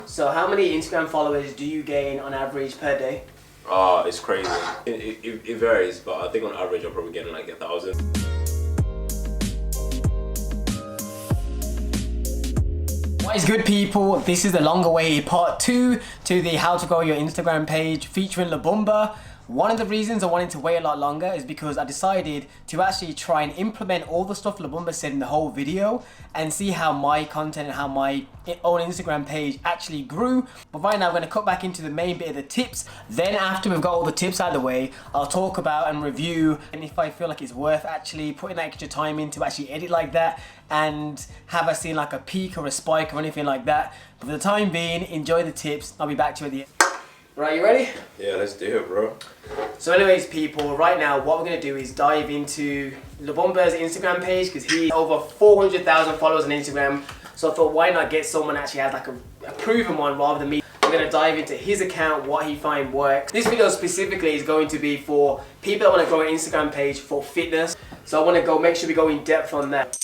So how many Instagram followers do you gain on average per day? It's crazy. It varies, but I think on average I'm probably getting like 1,000. What is good, people? This is the long awaited part 2 to the how to grow your Instagram page featuring Labumba. One of the reasons I wanted to wait a lot longer is because I decided to actually try and implement all the stuff Labumba said in the whole video and see how my content and how my own Instagram page actually grew. But right now I'm going to cut back into the main bit of the tips. Then after we've got all the tips out of the way, I'll talk about and review and if I feel like it's worth actually putting that extra time in to actually edit like that, and have I seen like a peak or a spike or anything like that. But for the time being, enjoy the tips. I'll be back to you at the end. Right, you ready? Yeah, let's do it, bro. So anyways, people, right now what we're going to do is dive into Labumba's Instagram page, because he has over 400,000 followers on Instagram. So I thought, why not get someone that actually has like a proven one rather than me. We're going to dive into his account, what he finds works. This video specifically is going to be for people that want to grow an Instagram page for fitness. So I want to make sure we go in depth on that.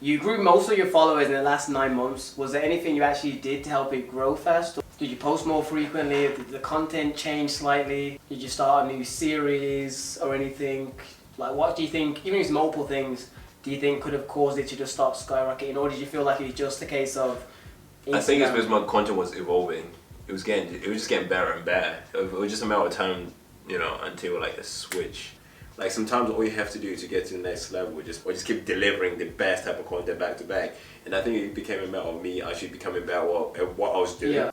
You grew most of your followers in the last 9 months. Was there anything you actually did to help it grow fast? Did you post more frequently? Did the content change slightly? Did you start a new series or anything? Like, what do you think, even if it's multiple things, do you think could have caused it to just start skyrocketing? Or did you feel like it was just a case of Instagram? I think it's because my content was evolving. It was just getting better and better. It was just a matter of time, you know, until like a switch. Like sometimes all you have to do to get to the next level or just keep delivering the best type of content back to back. And I think it became a matter of me actually becoming better at what I was doing. Yeah.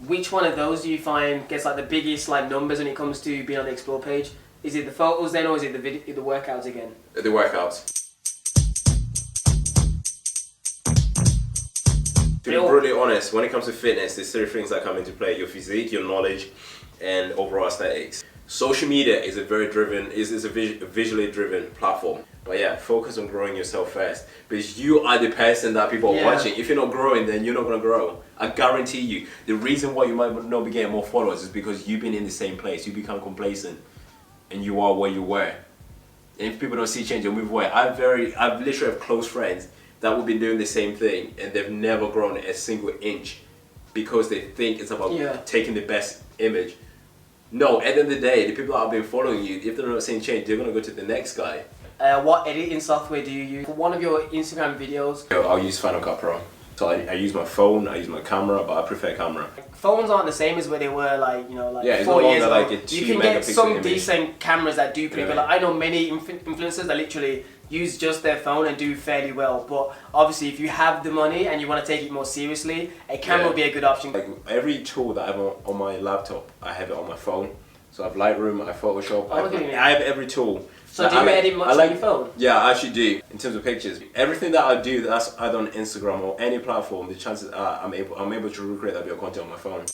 Which one of those do you find gets like the biggest like numbers when it comes to being on the explore page? Is it the photos then, or is it the workouts again? The workouts. To be brutally honest, when it comes to fitness, there's 3 things that come into play: your physique, your knowledge, and overall aesthetics. Social media is a visually driven platform. But yeah, focus on growing yourself first, because you are the person that people are watching. If you're not growing, then you're not gonna grow. I guarantee you, the reason why you might not be getting more followers is because you've been in the same place. You become complacent, and you are where you were. And if people don't see change, you'll move away. I've literally have close friends that will be doing the same thing and they've never grown a single inch because they think it's about taking the best image. No, at the end of the day, the people that have been following you, if they're not seeing change, they're gonna go to the next guy. What editing software do you use? For one of your Instagram videos, I'll use Final Cut Pro. So I use my phone, I use my camera, but I prefer camera. Phones aren't the same as where they were like, you know, like yeah, 4 years ago. Like you can get some image. decent cameras that do pretty well. Like, I know many influencers that literally use just their phone and do fairly well. But obviously if you have the money and you want to take it more seriously, a camera would be a good option. Like every tool that I have on my laptop, I have it on my phone. So I have Lightroom, I have Photoshop, I have every tool. So do you edit much on your phone? Yeah, I actually do, in terms of pictures. Everything that I do that's either on Instagram or any platform, the chances are I'm able to recreate that bit of content on my phone.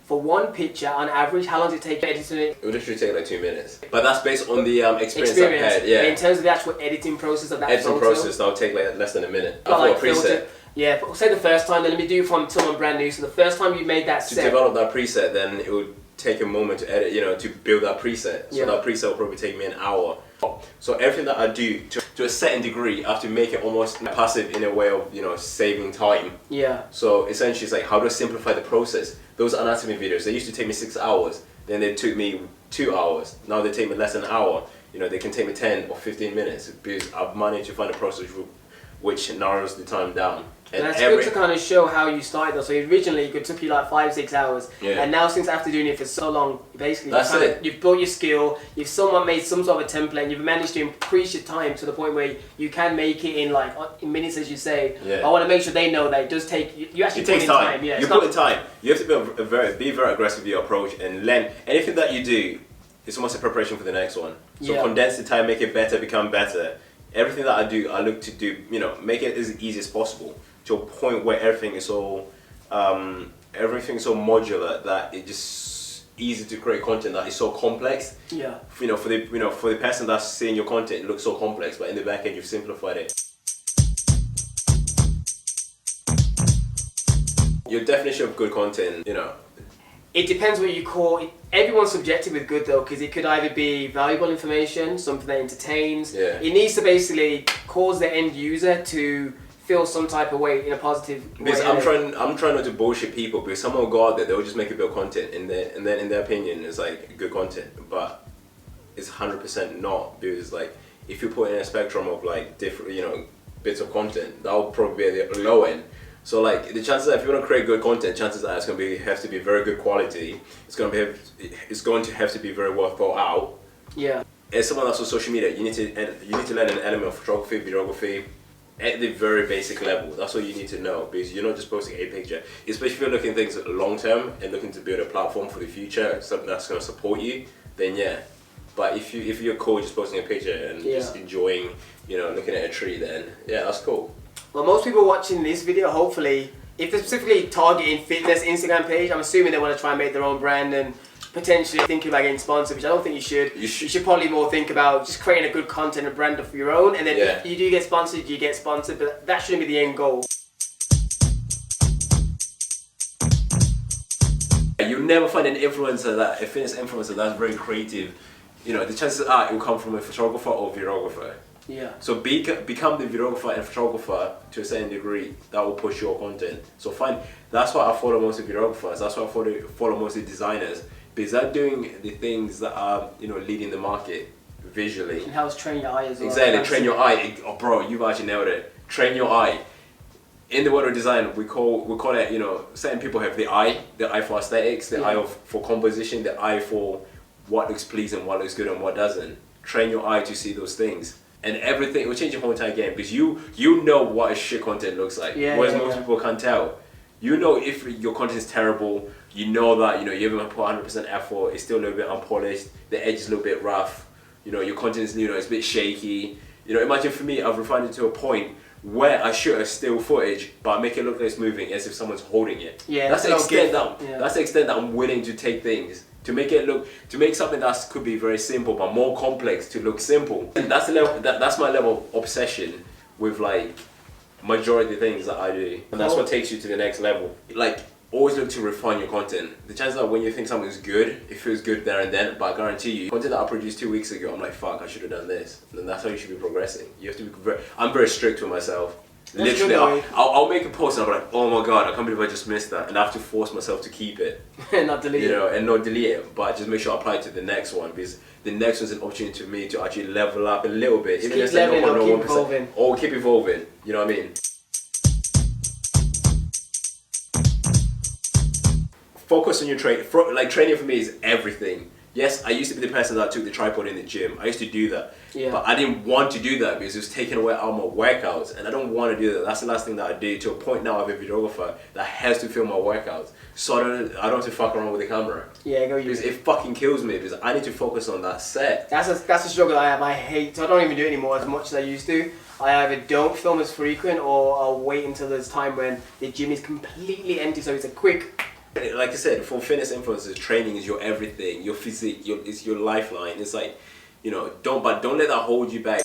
For one picture, on average, how long does it take to edit it? It would literally take like 2 minutes. But that's based on the experience I've had, yeah. In terms of the actual editing process of that editing process, that'll take like less than a minute. Like a preset. Yeah, but say the first time, then let me do from someone brand new. So the first time you made that set. To develop that preset, then it would take a moment to edit, you know, to build that preset. So that preset will probably take me an hour. So everything that I do, to a certain degree, I have to make it almost passive in a way of, you know, saving time. Yeah. So essentially it's like, how do I simplify the process? Those anatomy videos, they used to take me 6 hours, then they took me 2 hours. Now they take me less than an hour. You know, they can take me 10 or 15 minutes because I've managed to find a process which narrows the time down. And that's good to kind of show how you started though. So originally it took you like 5-6 hours, and now since after doing it for so long, basically you've built your skill, you've somewhat made some sort of a template, and you've managed to increase your time to the point where you can make it in like in minutes, as you say. I want to make sure they know that it does take, you actually put in time. Yeah, you put in time. You have to be very aggressive with your approach and learn. Anything that you do, it's almost a preparation for the next one. So condense the time, make it better, become better. Everything that I do, I look to do, you know, make it as easy as possible, to a point where everything is so modular that it's just easy to create content that is so complex. Yeah. For the person that's seeing your content, it looks so complex, but in the back end you've simplified it. Your definition of good content, you know. It depends what you call it. Everyone's subjective with good though, because it could either be valuable information, something that entertains. Yeah. It needs to basically cause the end user to feel some type of way in a positive Because way. I'm trying not to bullshit people, because someone will go out there, they'll just make a bit of content, and then in their opinion, it's like good content, but it's 100% not, because like if you put in a spectrum of like different, you know, bits of content, that will probably be at the low end. So like the chances are, if you want to create good content, chances are it's going to have to be very good quality. It's going to have to be very well thought out. Yeah. As someone that's on social media, you need to learn an element of photography, videography, at the very basic level. That's all you need to know, because you're not just posting a picture. Especially if you're looking at things long term and looking to build a platform for the future, something that's going to support you, then yeah. But if you're cool just posting a picture and just enjoying, you know, looking at a tree, then yeah, that's cool. Well, most people watching this video, hopefully, if they're specifically targeting fitness Instagram page, I'm assuming they want to try and make their own brand and potentially thinking about getting sponsored, which I don't think you should. You should probably more think about just creating a good content and brand of your own, and then if you do get sponsored, you get sponsored, but that shouldn't be the end goal. You'll never find an influencer, a fitness influencer that's very creative. You know, the chances are it will come from a photographer or videographer. Yeah. So become the videographer and photographer to a certain degree that will push your content. So that's why I follow most of videographers. That's why I follow most of designers, because they're doing the things that are, you know, leading the market visually. And helps train your eye as well. Exactly, train your eye. Oh, bro, you've actually nailed it. Train your eye. In the world of design, we call it, you know, certain people have the eye for aesthetics, the eye for composition, the eye for what looks pleasing, what looks good and what doesn't. Train your eye to see those things. And everything, it will change your whole entire game, because you know what a shit content looks like, whereas most people can't tell. You know if your content is terrible, you know that, you know, you haven't put 100% effort, it's still a little bit unpolished, the edge is a little bit rough, you know, your content is, you know, it's a bit shaky. You know, imagine for me, I've refined it to a point where I shoot a still footage, but I make it look like it's moving as if someone's holding it. Yeah, that's the extent that I'm willing to take things. To make something that could be very simple but more complex to look simple. And that's the level. That's my level of obsession with like majority of the things that I do, and that's what takes you to the next level. Like always look to refine your content. The chances are when you think something's good, it feels good there and then. But I guarantee you, content that I produced 2 weeks ago, I'm like, fuck, I should have done this. And that's how you should be progressing. You have to be I'm very strict with myself. Literally, I'll make a post and I'll be like, oh my god, I can't believe I just missed that, and I have to force myself to keep it. Not delete it. You know, and not delete it, but just make sure I apply it to the next one, because the next one's an opportunity for me to actually level up a little bit. Just keep leveling or keep evolving. Or keep evolving, you know what I mean? Focus on your training. Like training for me is everything. Yes, I used to be the person that took the tripod in the gym. I used to do that. Yeah. But I didn't want to do that because it was taking away all my workouts, and I don't want to do that. That's the last thing that I do. To a point now, I have a videographer that has to film my workouts, so I don't have to fuck around with the camera. Yeah, go use it. Because it fucking kills me, because I need to focus on that set. That's a struggle I have. I hate, so I don't even do it anymore as much as I used to. I either don't film as frequent, or I'll wait until there's time when the gym is completely empty, so it's a quick. Like I said, for fitness influencers, training is your everything, your physique, it's your lifeline. It's like, you know, don't let that hold you back.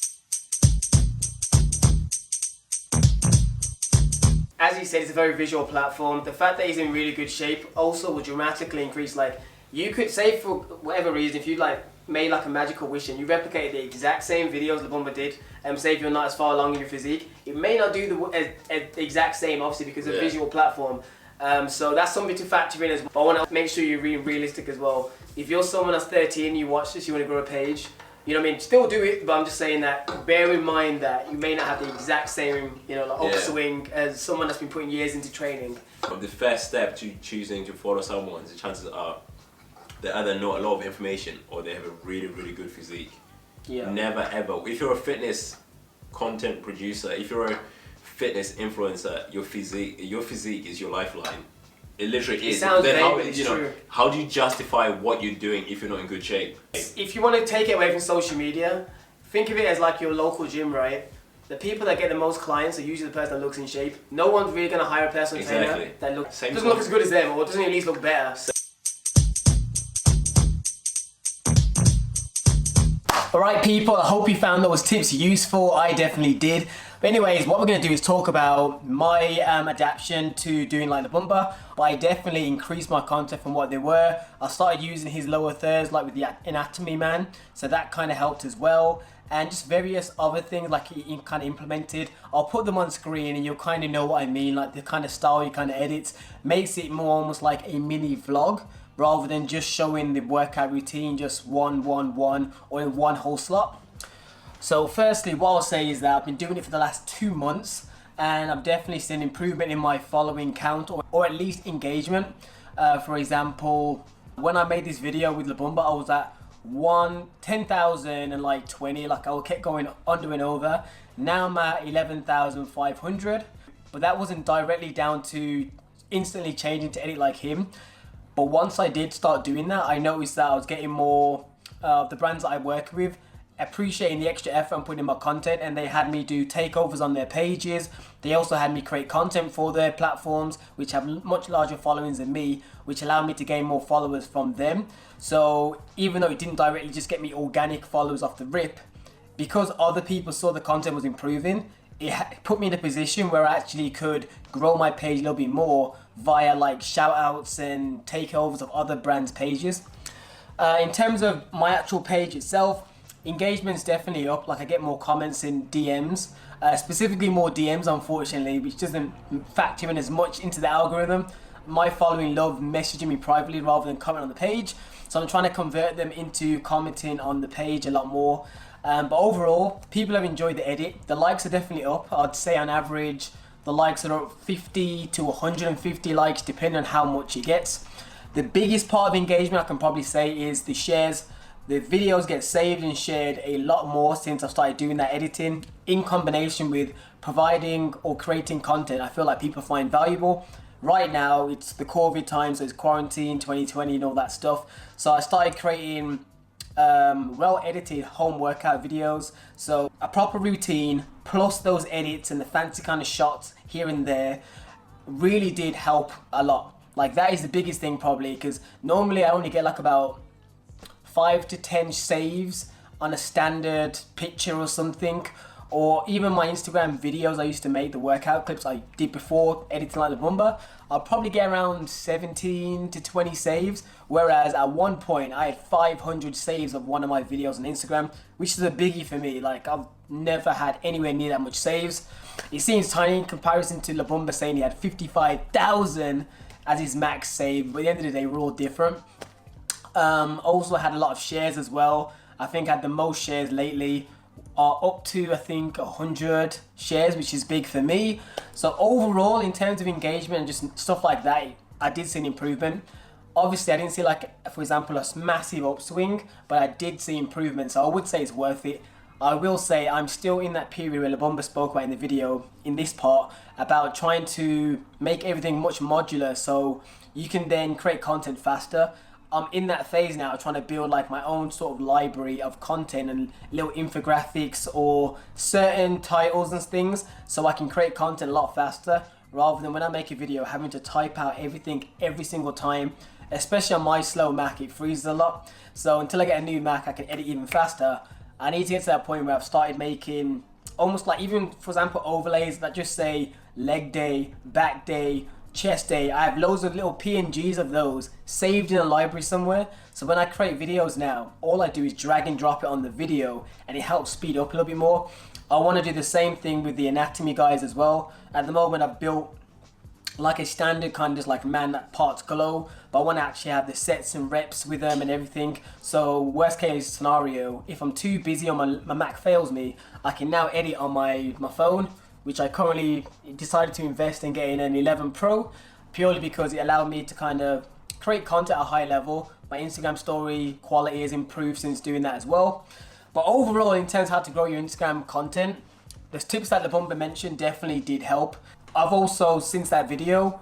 As you said, it's a very visual platform. The fact that he's in really good shape also will dramatically increase. Like, you could say for whatever reason, if you like made like a magical wish and you replicated the exact same videos Labumba did, and say if you're not as far along in your physique, it may not do the exact same, obviously, because of visual platform. So that's something to factor in as well. But I want to make sure you're being realistic as well. If you're someone that's 13, you watch this, you want to grow a page, you know what I mean, still do it, but I'm just saying that bear in mind that you may not have the exact same, you know, like upswing as someone that's been putting years into training. The first step to choosing to follow someone, the chances are they either know a lot of information or they have a really, really good physique. Yeah. Never ever. If you're a fitness content producer, if you're a fitness influencer, your physique is your lifeline. It literally is. It sounds vague, but it's true. How do you justify what you're doing if you're not in good shape? If you want to take it away from social media, think of it as like your local gym, right? The people that get the most clients are usually the person that looks in shape. No one's really going to hire a personal trainer that doesn't look as good as them, or doesn't at least look better. Alright people, I hope you found those tips useful. I definitely did. But anyways, what we're going to do is talk about my adaptation to doing like La Bumba. But I definitely increased my content from what they were. I started using his lower thirds like with the Anatomy Man, so that kind of helped as well. And just various other things like he kind of implemented. I'll put them on screen and you'll kind of know what I mean, like the kind of style he kind of edits. Makes it more almost like a mini vlog rather than just showing the workout routine just one or in one whole slot. So firstly, what I'll say is that I've been doing it for the last 2 months and I've definitely seen improvement in my following count or at least engagement. For example, when I made this video with La Bumba, I was at 10,020, like I kept going under and over. Now I'm at 11,500, but that wasn't directly down to instantly changing to edit like him. But once I did start doing that, I noticed that I was getting more the brands that I work with appreciating the extra effort I'm putting in my content, and they had me do takeovers on their pages. They also had me create content for their platforms, which have much larger followings than me, which allowed me to gain more followers from them. So even though it didn't directly just get me organic followers off the rip, because other people saw the content was improving, it put me in a position where I actually could grow my page a little bit more via like shout outs and takeovers of other brands' pages. In terms of my actual page itself, engagement's definitely up. Like I get more comments in DMs, specifically more DMs unfortunately, which doesn't factor in as much into the algorithm. My following love messaging me privately rather than comment on the page, so I'm trying to convert them into commenting on the page a lot more. But overall, people have enjoyed the edit. The likes are definitely up. I'd say on average the likes are up 50 to 150 likes depending on how much it gets. The biggest part of engagement I can probably say is the shares. The videos get saved and shared a lot more since I started doing that editing, in combination with providing or creating content I feel like people find valuable. Right now it's the COVID time, so it's quarantine 2020 and all that stuff. So I started creating well edited home workout videos. So a proper routine plus those edits and the fancy kind of shots here and there really did help a lot. Like that is the biggest thing probably, because normally I only get like about 5 to 10 saves on a standard picture or something, or even my Instagram videos I used to make, the workout clips I did before editing like La Bumba, I'll probably get around 17 to 20 saves, whereas at one point I had 500 saves of one of my videos on Instagram, which is a biggie for me. Like I've never had anywhere near that much saves. It seems tiny in comparison to La Bumba saying he had 55,000 as his max save, but at the end of the day we're all different. Also had a lot of shares as well. I think I had the most shares lately, up to I think 100 shares, which is big for me. So overall, in terms of engagement and just stuff like that, I did see an improvement. Obviously I didn't see like, for example, a massive upswing, but I did see improvement, so I would say it's worth it. I will say I'm still in that period where La Bumba spoke about in the video, in this part, about trying to make everything much modular so you can then create content faster. I'm in that phase now, trying to build like my own sort of library of content and little infographics or certain titles and things, so I can create content a lot faster rather than when I make a video having to type out everything every single time. Especially on my slow Mac, it freezes a lot. So until I get a new Mac, I can edit even faster. I need to get to that point where I've started making almost like, even for example, overlays that just say leg day, back day, chest day. I have loads of little PNGs of those saved in a library somewhere, so when I create videos now, all I do is drag and drop it on the video and it helps speed up a little bit more. I want to do the same thing with the anatomy guys as well. At the moment I've built like a standard kind of just like man that parts glow, but I want to actually have the sets and reps with them and everything. So worst case scenario, if I'm too busy or my Mac fails me, I can now edit on my phone, which I currently decided to invest in getting an 11 Pro, purely because it allowed me to kind of create content at a high level. My Instagram story quality has improved since doing that as well. But overall, in terms of how to grow your Instagram content, the tips that La Bumba mentioned definitely did help. I've also, since that video,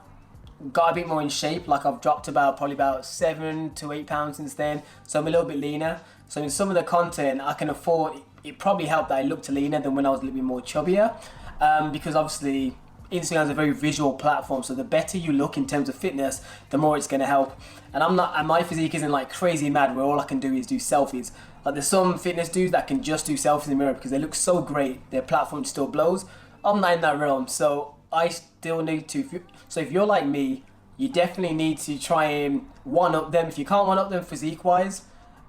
got a bit more in shape. Like I've dropped probably about 7 to 8 pounds since then, so I'm a little bit leaner. So in some of the content I can afford, it probably helped that I looked leaner than when I was a little bit more chubbier, because obviously Instagram is a very visual platform, so the better you look in terms of fitness, the more it's going to help. And my physique isn't like crazy mad where all I can do is do selfies. Like there's some fitness dudes that can just do selfies in the mirror because they look so great, their platform still blows. I'm not in that realm, so I still need to. So if you're like me, you definitely need to try and one up them. If you can't one up them physique wise,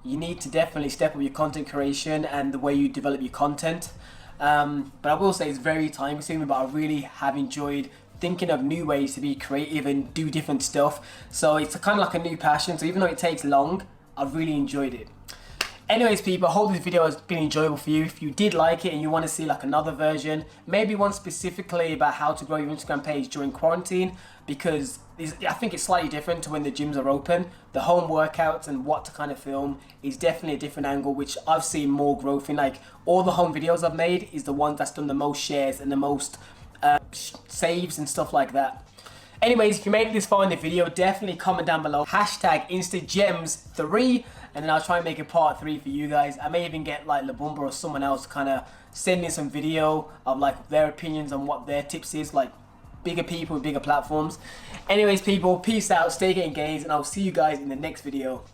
you need to definitely step up your content creation and the way you develop your content. But I will say it's very time consuming, but I really have enjoyed thinking of new ways to be creative and do different stuff. So it's kind of like a new passion. So even though it takes long, I've really enjoyed it. Anyways, people, I hope this video has been enjoyable for you. If you did like it and you want to see like another version, maybe one specifically about how to grow your Instagram page during quarantine, because I think it's slightly different to when the gyms are open. The home workouts and what to kind of film is definitely a different angle, which I've seen more growth in. Like all the home videos I've made is the ones that's done the most shares and the most saves and stuff like that. Anyways, if you made it this far in the video, definitely comment down below hashtag InstaGems3, and then I'll try and make a part 3 for you guys. I may even get like Labumba or someone else to kind of send me some video of like their opinions on what their tips is, like bigger people with bigger platforms. Anyways, people, peace out, stay engaged, and I'll see you guys in the next video.